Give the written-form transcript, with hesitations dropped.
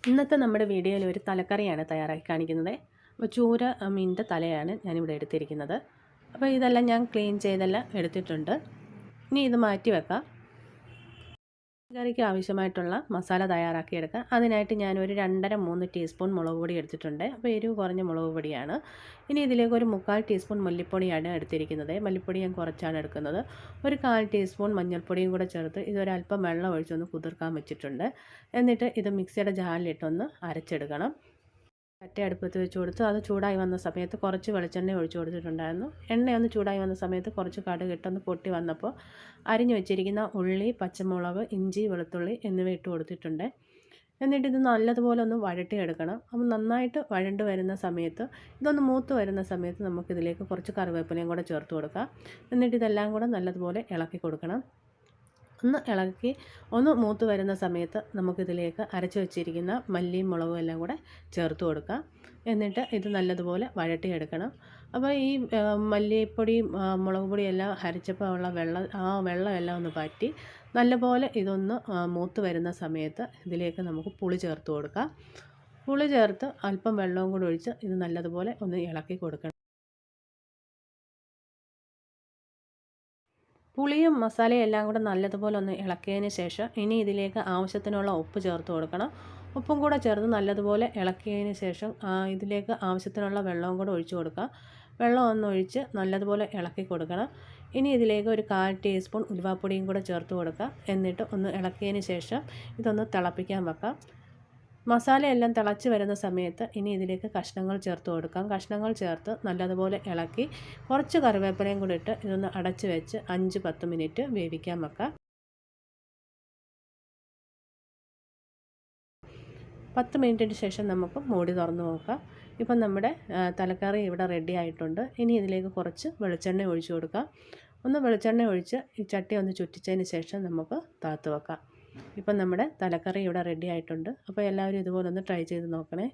ഇന്നത്തെ നമ്മുടെ വീഡിയോയിൽ ഒരു തലക്കറിയാണ് തയ്യാറാക്കി കാണിക്കുന്നത്. അപ്പോൾ ചൂര മീനിൻ്റെ തലയാണ് ഞാനിവിടെ എടുത്തിരിക്കുന്നത്. അപ്പോൾ ഇതെല്ലാം ഞാൻ ക്ലീൻ ചെയ്തെല്ലാം എടുത്തിട്ടുണ്ട്. ഇനി ഇത് മാറ്റി വെക്കാം. കറിക്ക് ആവശ്യമായിട്ടുള്ള മസാല തയ്യാറാക്കിയെടുക്കാം. അതിനായിട്ട് ഞാനൊരു 2.5-3 ടീസ്പൂൺ മുളക് പൊടി എടുത്തിട്ടുണ്ട്. അപ്പോൾ എരിവ് കുറഞ്ഞ മുളക് പൊടിയാണ്. ഇനി ഇതിലേക്ക് ഒരു 3/4 ടീസ്പൂൺ മല്ലിപ്പൊടിയാണ് എടുത്തിരിക്കുന്നത്. മല്ലിപ്പൊടി ഞാൻ കുറച്ചാണ് എടുക്കുന്നത്. ഒരു 1/4 ടീസ്പൂൺ മഞ്ഞൾപ്പൊടിയും കൂടെ ചേർത്ത് ഇതൊരല്പം വെള്ളം ഒഴിച്ചൊന്ന് കുതിർക്കാൻ വെച്ചിട്ടുണ്ട്. എന്നിട്ട് ഇത് മിക്സിയുടെ ജാറിലിട്ടൊന്ന് അരച്ചെടുക്കണം. ചട്ടി അടുപ്പത്ത് വെച്ച് കൊടുത്ത് അത് ചൂടായി വന്ന സമയത്ത് കുറച്ച് വെളിച്ചെണ്ണ ഒഴിച്ച് കൊടുത്തിട്ടുണ്ടായിരുന്നു. എണ്ണയൊന്ന് ചൂടായി വന്ന സമയത്ത് കുറച്ച് കടുക് ഇട്ടൊന്ന് പൊട്ടി വന്നപ്പോൾ അരിഞ്ഞു വെച്ചിരിക്കുന്ന ഉള്ളി, പച്ചമുളക്, ഇഞ്ചി, വെളുത്തുള്ളി എന്നിവ ഇട്ട് കൊടുത്തിട്ടുണ്ട്. എന്നിട്ട് ഇത് നല്ലതുപോലെ ഒന്ന് വഴട്ടിയെടുക്കണം. അപ്പോൾ നന്നായിട്ട് വഴണ്ട് വരുന്ന സമയത്ത് ഇതൊന്ന് മൂത്ത് വരുന്ന സമയത്ത് നമുക്കിതിലേക്ക് കുറച്ച് കറിവേപ്പിലയും കൂടെ ചേർത്ത് കൊടുക്കാം. എന്നിട്ട് ഇതെല്ലാം കൂടെ നല്ലതുപോലെ ഇളക്കി കൊടുക്കണം. ഒന്ന് ഇളക്കി ഒന്ന് മൂത്ത് വരുന്ന സമയത്ത് നമുക്കിതിലേക്ക് അരച്ച് വെച്ചിരിക്കുന്ന മല്ലിയും മുളകും എല്ലാം കൂടെ ചേർത്ത് കൊടുക്കാം. എന്നിട്ട് ഇത് നല്ലതുപോലെ വഴട്ടിയെടുക്കണം. അപ്പോൾ ഈ മല്ലിപ്പൊടിയും മുളക് പൊടിയും എല്ലാം അരച്ചപ്പോൾ ഉള്ള വെള്ളമെല്ലാം ഒന്ന് പറ്റി നല്ലപോലെ ഇതൊന്ന് മൂത്ത് വരുന്ന സമയത്ത് ഇതിലേക്ക് നമുക്ക് പുളി ചേർത്ത് കൊടുക്കാം. പുളി ചേർത്ത് അല്പം വെള്ളവും കൂടി ഒഴിച്ച് ഇത് നല്ലതുപോലെ ഒന്ന് ഇളക്കി കൊടുക്കണം. പുളിയും മസാലയും എല്ലാം കൂടെ നല്ലതുപോലെ ഒന്ന് ഇളക്കിയതിന് ശേഷം ഇനി ഇതിലേക്ക് ആവശ്യത്തിനുള്ള ഉപ്പ് ചേർത്ത് കൊടുക്കണം. ഉപ്പും കൂടെ ചേർത്ത് നല്ലതുപോലെ ഇളക്കിയതിന് ശേഷം ഇതിലേക്ക് ആവശ്യത്തിനുള്ള വെള്ളവും കൂടെ ഒഴിച്ച് കൊടുക്കുക. വെള്ളം ഒന്ന് ഒഴിച്ച് നല്ലതുപോലെ ഇളക്കി കൊടുക്കണം. ഇനി ഇതിലേക്ക് ഒരു 1/4 ടീസ്പൂൺ ഉലുവാപ്പൊടിയും കൂടെ ചേർത്ത് കൊടുക്കുക. എന്നിട്ട് ഒന്ന് ഇളക്കിയതിന് ശേഷം ഇതൊന്ന് തിളപ്പിക്കാൻ വെക്കാം. മസാലയെല്ലാം തിളച്ച് വരുന്ന സമയത്ത് ഇനി ഇതിലേക്ക് കഷ്ണങ്ങൾ ചേർത്ത് കൊടുക്കാം. കഷ്ണങ്ങൾ ചേർത്ത് നല്ലതുപോലെ ഇളക്കി കുറച്ച് കറിവേപ്പിലയും കൂടി ഇട്ട് ഇതൊന്ന് അടച്ച് വെച്ച് 5-10 മിനിറ്റ് വേവിക്കാൻ വെക്കാം. 10 മിനിറ്റിന് ശേഷം നമുക്ക് മൂടി തുറന്ന് നോക്കാം. ഇപ്പം നമ്മുടെ തലക്കറി ഇവിടെ റെഡി ആയിട്ടുണ്ട്. ഇനി ഇതിലേക്ക് കുറച്ച് വെളിച്ചെണ്ണ ഒഴിച്ച് കൊടുക്കാം. ഒന്ന് വെളിച്ചെണ്ണ ഒഴിച്ച് ഈ ചട്ടി ഒന്ന് ചുറ്റിച്ചതിന് ശേഷം നമുക്ക് താത്ത് വെക്കാം. ഇപ്പം നമ്മുടെ തലക്കറി ഇവിടെ റെഡി ആയിട്ടുണ്ട്. അപ്പോൾ എല്ലാവരും ഇതുപോലെ ഒന്ന് ട്രൈ ചെയ്ത് നോക്കണേ.